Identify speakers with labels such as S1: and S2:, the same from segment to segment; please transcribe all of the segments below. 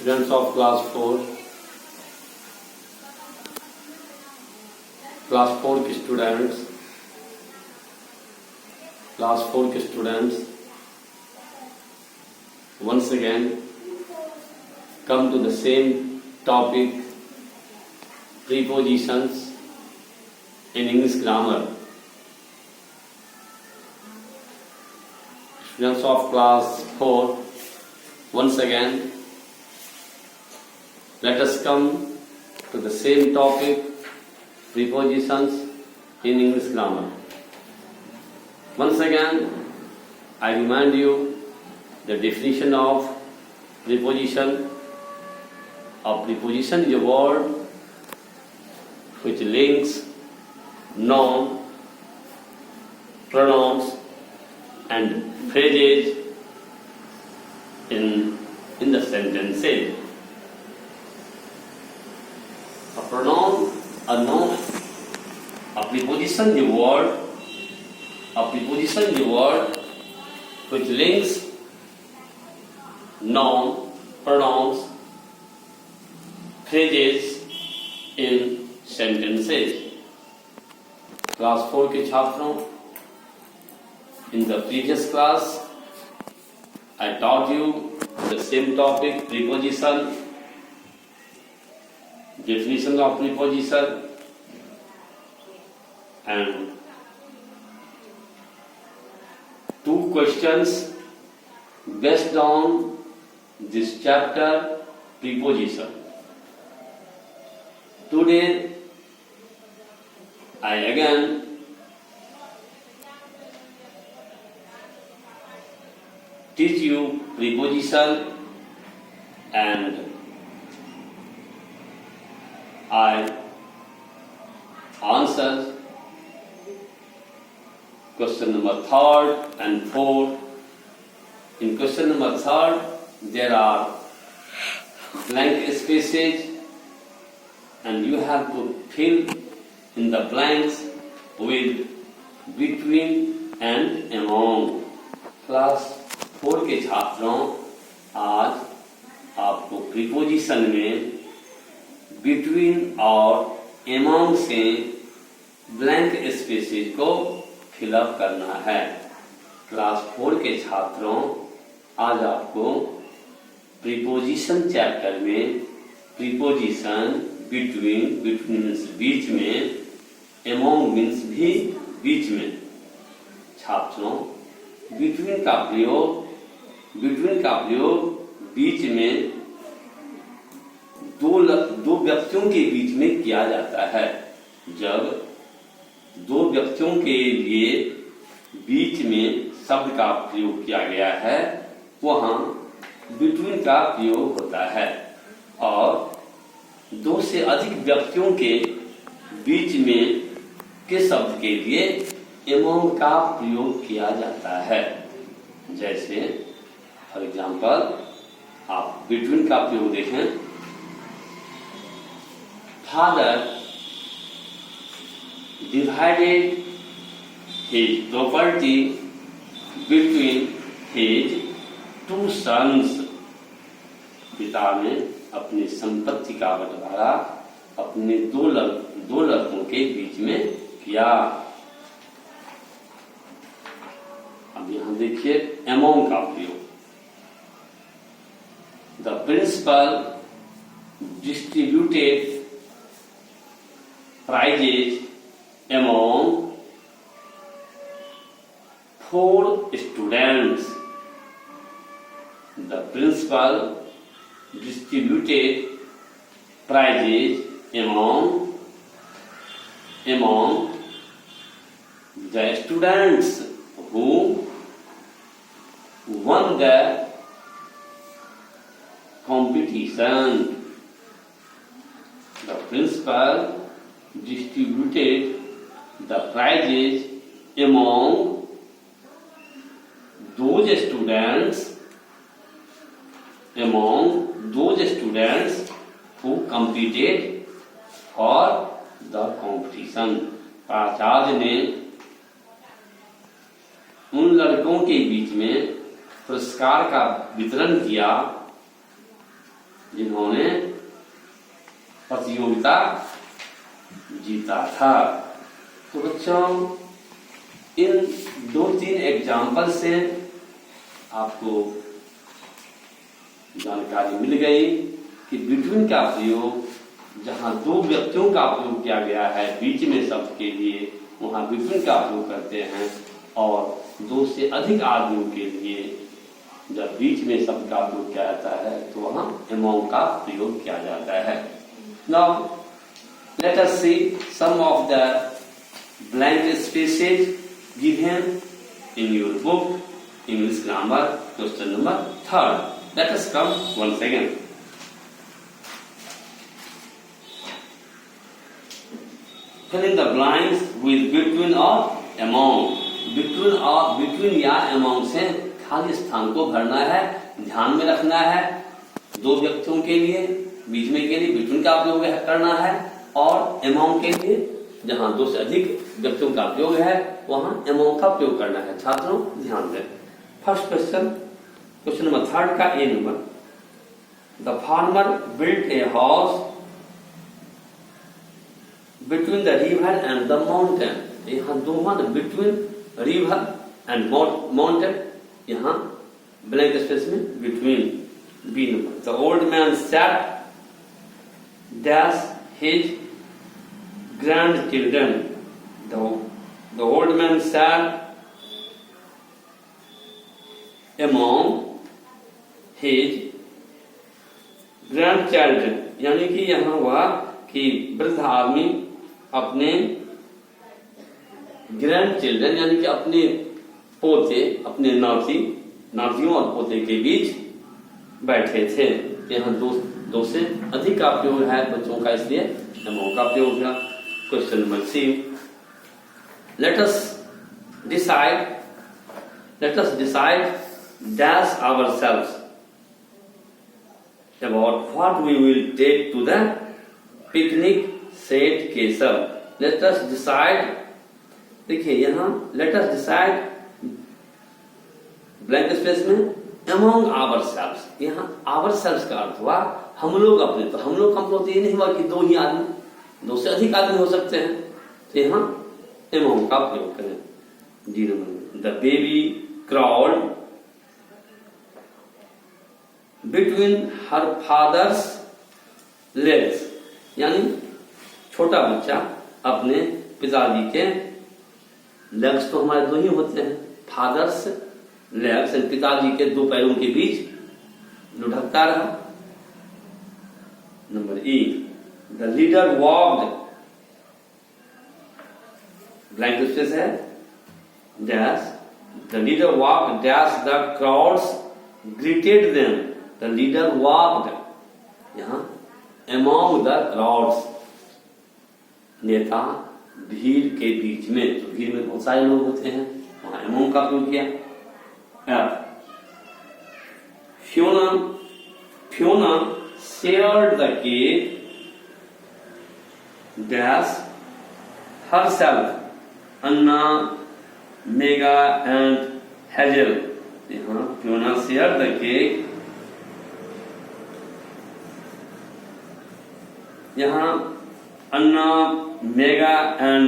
S1: Students of class 4 के students once again come to the same topic, prepositions in English grammar. Students of class 4, once again let us come to the same topic, prepositions in English grammar. Once again I remind you the definition of preposition. A preposition is a word which links noun, pronouns and phrases in the sentences. A pronoun, a noun, a preposition is a word which links noun, pronouns, phrases in sentences. Class 4 के छात्रों, in the previous class I taught you the same topic, preposition, definition of preposition, and two questions based on this chapter, preposition. Today I again teach you preposition and I answer question number 3rd and 4th. In question number 3rd, there are blank spaces and you have to fill in the blanks with between and among. Class 4 के छात्रों, आज आपको preposition में between और among से blank spaces को fill up करना है. क्लास 4 के छात्रों, आज आपको प्रीपोजिशन चैप्टर में प्रीपोजिशन बिटवीन मीन्स बीच में, among मीन्स भी बीच में. छात्रों, बिटवीन का प्रयोग बीच में दो व्यक्तियों के बीच में किया जाता है. जब दो व्यक्तियों के लिए बीच में शब्द का प्रयोग किया गया है, वहां बिटवीन का प्रयोग होता है. और दो से अधिक व्यक्तियों के बीच में के शब्द के लिए among का प्रयोग किया जाता है. जैसे फॉर एग्जाम्पल आप बिटवीन का प्रयोग देखें. Father divided his property between his two sons. पिता ने अपनी संपत्ति का बंटवारा अपने दो लड़कों के बीच में किया. अब यहां देखिए among का प्रयोग. The principal distributed prizes among 4 students. The principal distributed prizes among the students who won the competition. The principal distributed the prizes among those students who competed for the competition. प्राचार्य ने उन लड़कों के बीच में पुरस्कार का वितरण किया जिन्होंने प्रतियोगिता जीता था। तो बच्चों इन 2-3 एग्जाम्पल से आपको जानकारी मिल गई कि बिटवीन का प्रयोग जहां 2 व्यक्तियों का प्रयोग किया गया है बीच में शब्द के लिए, वहां बिटवीन का प्रयोग करते हैं, और 2 से अधिक आदमियों के लिए जब बीच में शब्द का प्रयोग किया जाता है तो वहां अमंग का प्रयोग किया जाता है। Now let us see some of the blank spaces given in your book English grammar question number 3rd. Let us come once again. Fill in the blanks with between or among. between या among से खाली स्थान को भरना है, ध्यान में रखना है। 2 व्यक्तियों के लिए बीच में के लिए between का प्रयोग करना है, और among के लिए जहां 2 से अधिक व्यक्तियों का प्रयोग है वहां among का प्रयोग करना है। छात्रों ध्यान दें। फर्स्ट क्वेश्चन नंबर 3 का A number. The farmer built a house between the river and the mountain. यहाँ दोनों बिटवीन रिवर एंड माउंटेन, यहाँ ब्लैंक स्पेस में between B number. The old man sat dash his grandchildren. The old man sat among his grandchildren. यानी कि यहाँ हुआ कि वृद्ध आदमी अपने ग्रैंडचिल्ड्रन यानी कि अपने पोते, अपने नातियों और पोते के बीच बैठे थे। यहाँ 2 से अधिक का प्रयोग है बच्चों का, इसलिए among का प्रयोग हुआ। Question number C. Let us decide dash ourselves about what we will take to the picnic, said Keshav. Let us decide, देखिए यहाँ let us decide blank space में among ourselves। यहाँ ourselves का अर्थ हुआ हम लोग अपने। तो हम लोग का मतलब ये नहीं हुआ कि 2 ही आदमी, 2 से अधिक आदमी हो सकते हैं, तो यहाँ among का प्रयोग करें। D number. The baby crowd between her father's legs, यानी छोटा बच्चा अपने पिताजी के लेग्स, तो हमारे 2 ही होते हैं, फादर्स लेग्स, पिताजी के 2 पैरों के बीच लुढ़कता रहा। Number E. The leader walked, blank space है, dash, the leader walked dash the crowds greeted them. The leader walked, यहाँ among the crowds, नेता भीड़ के बीच में, तो भीड़ में बहुत सारे लोग होते हैं, वहां among का प्रयोग किया। Fiona shared the cake dash herself Anna, Mega and Hazel. यहाँ Fiona shared the cake, यहाँ अन्ना, मेगा एंड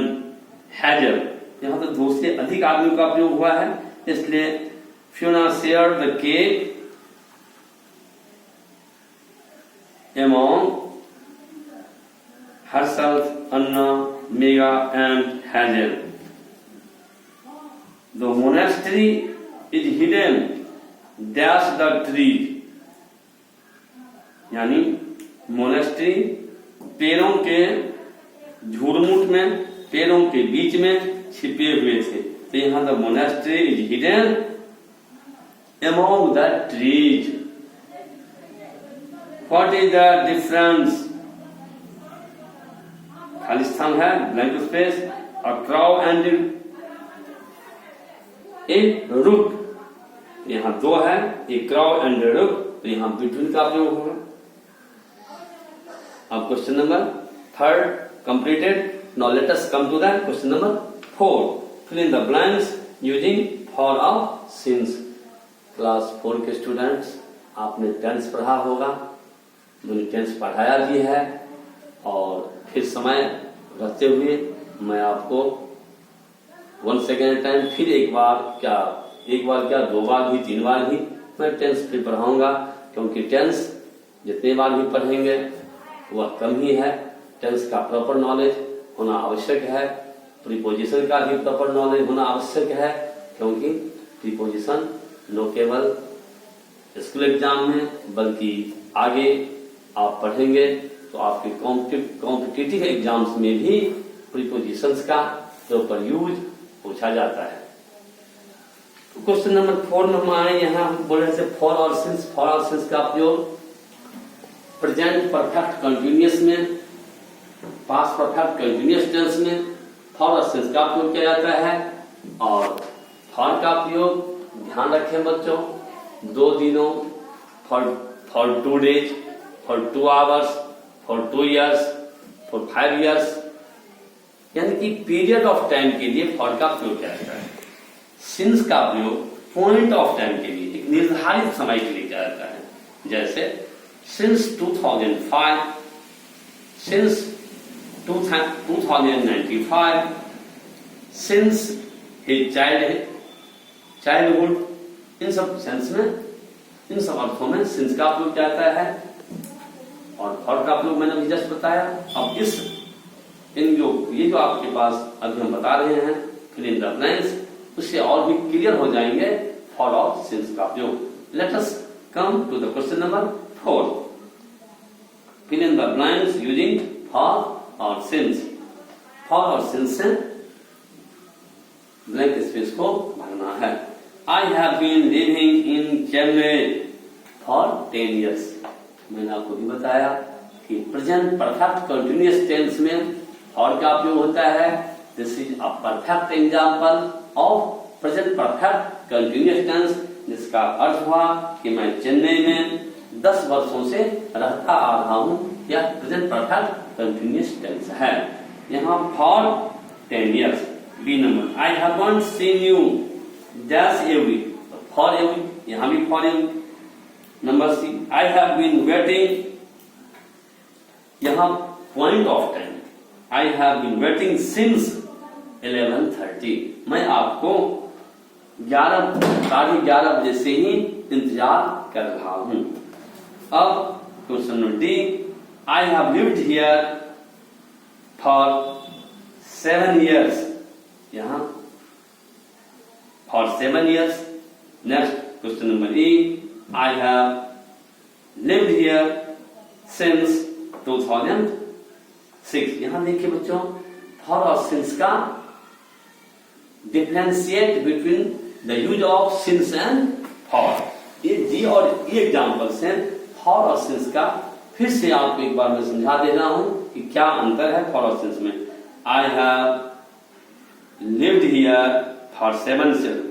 S1: हैजल, यहाँ तो 2 से अधिक आदमियों का प्रयोग हुआ है, इसलिए Fiona shared the cake among herself, Anna, Mega and Hazel. The monastery is hidden dash the tree, यानी मोनेस्ट्री पेड़ों के झुरमुट में, पेड़ों के बीच में छिपे हुए थे, तो यहाँ the monastery is hidden among the trees. What is the difference? खाली स्थान है, blank space, a crow and a rook. यहाँ 2 है, a crow and a rook, तो यहाँ between का प्रयोग होगा। अब question number 3rd completed. Now let us come to the question number 4. Fill in the blanks using for of since. Class 4 के students, आपने टेंस पढ़ा होगा, मैंने टेंस पढ़ाया भी है। और फिर समय रहते हुए मैं आपको वन सेकेंड टाइम फिर एक बार क्या 2 बार भी 3 बार भी मैं टेंस फिर पढ़ाऊंगा, क्योंकि टेंस जितने बार भी पढ़ेंगे वह कम ही है। टेंस का प्रॉपर नॉलेज होना आवश्यक है, प्रीपोजिशन का भी प्रॉपर नॉलेज होना आवश्यक है, क्योंकि प्रीपोजिशन न केवल स्कूल एग्जाम में बल्कि आगे आप पढ़ेंगे तो आपके कॉम्पिटिटिव एग्जाम्स में भी प्रीपोजिशंस का प्रॉपर यूज पूछा जाता है। तो क्वेश्चन नंबर 4 में हम आए, यहाँ बोल रहे थे फॉर और सिंस का उपयोग प्रेजेंट परफेक्ट कंटिन्यूअस में, पास्ट परफेक्ट कंटिन्यूअस टेंस में फॉर और सिंस का उपयोग किया जाता है। और फॉर का उपयोग ध्यान रखें बच्चों, 2 दिनों, for 2 days, for 2 hours, for 2 years, for 5 years, यानी कि पीरियड ऑफ टाइम के लिए फॉर का उपयोग किया जाता है। सिंस का उपयोग पॉइंट ऑफ टाइम के लिए, एक निर्धारित समय के लिए किया जाता है। जैसे since 2005, since 2095, since his childhood, इन सब सेंस में, इन सब अर्थों में सिंस का उपयोग किया जाता है। और फॉर का उपयोग मैंने अभी जस्ट बताया। अब ये जो आपके पास अभी हम बता रहे हैं फिल इन द ब्लैंक्स, उससे और भी क्लियर हो जाएंगे फॉर और सिंस का उपयोग। Let us come to the question number 4। Fill in the blanks using for और सिंस। फॉर और सिंस से ब्लैंक स्पेस को भरना है। I have been living in Chennai for 10 years। मैंने आपको भी बताया कि प्रेजेंट परफेक्ट कंटिन्यूअस टेंस में फॉर का उपयोग होता है। This is a perfect example of present perfect continuous tense, जिसका अर्थ हुआ कि मैं चेन्नई में 10 वर्षों से रहता आ रहा हूं। यह प्रेजेंट परफेक्ट कंटिन्यूअस टेंस है। यहाँ for 10 years। B number, I have not seen you dash a week, for a week, यहाँ भी for a week. Number C, I have been waiting, यहाँ point of time, I have been waiting since 11:30। मैं आपको 11:30 बजे से ही इंतजार कर रहा हूं। अब question number D, I have lived here for 7 years। यहाँ for 7 years। Next question number E, I have lived here since 2006। यहां देखिए बच्चों, फॉर और सिंस का differentiate between the use of since and for. ये जी और ई एग्जाम्पल्स हैं for और सिंस का। फिर से आपको एक बार मैं समझा दे रहा हूं कि क्या अंतर है फॉर और सिंस में। I have lived here for 7 years।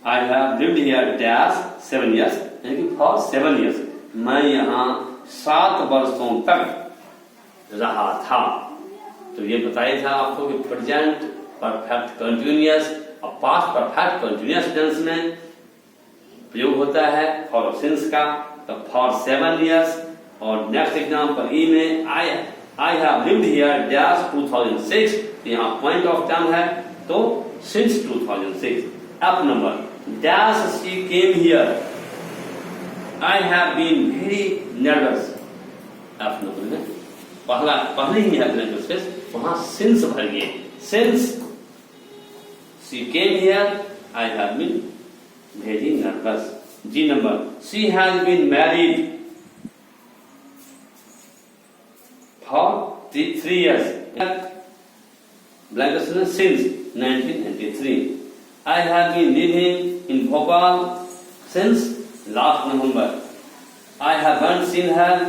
S1: I have lived here dash 7 years, यानी कि फॉर 7 years मैं यहाँ 7 वर्षों तक रहा था। तो ये बताया था आपको कि प्रेजेंट परफेक्ट कंटिन्यूअस और पास्ट परफेक्ट कंटिन्यूअस टेंस में प्रयोग होता है फॉर और सिंस का। तो फॉर 7 years। और नेक्स्ट एग्जांपल ई में I have lived here dash 2006, यहाँ पॉइंट ऑफ टाइम है तो since 2006। F number, dash she came here, I have been very nervous. F number में पहले ही है ब्लैंक स्पेस, वहां सिंस भरिए। Since she came here, I have been very nervous. G number, she has been married for 3 years। Blank space since 1993। I have been living in Bhopal since last November। I haven't seen her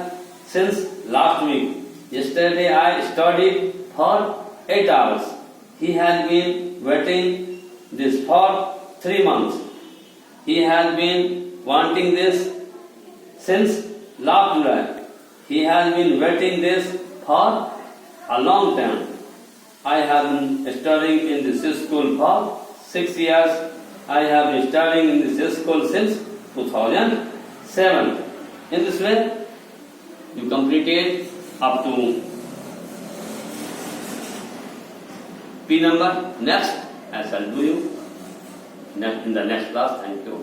S1: since last week. Yesterday I studied for 8 hours. He has been waiting this for 3 months. He has been wanting this since last July. He has been waiting this for a long time. I have been studying in this school for 6 years. I have been studying in this school since 2007. In this way, you completed up to P number. Next, I shall do you in the next class. Thank you.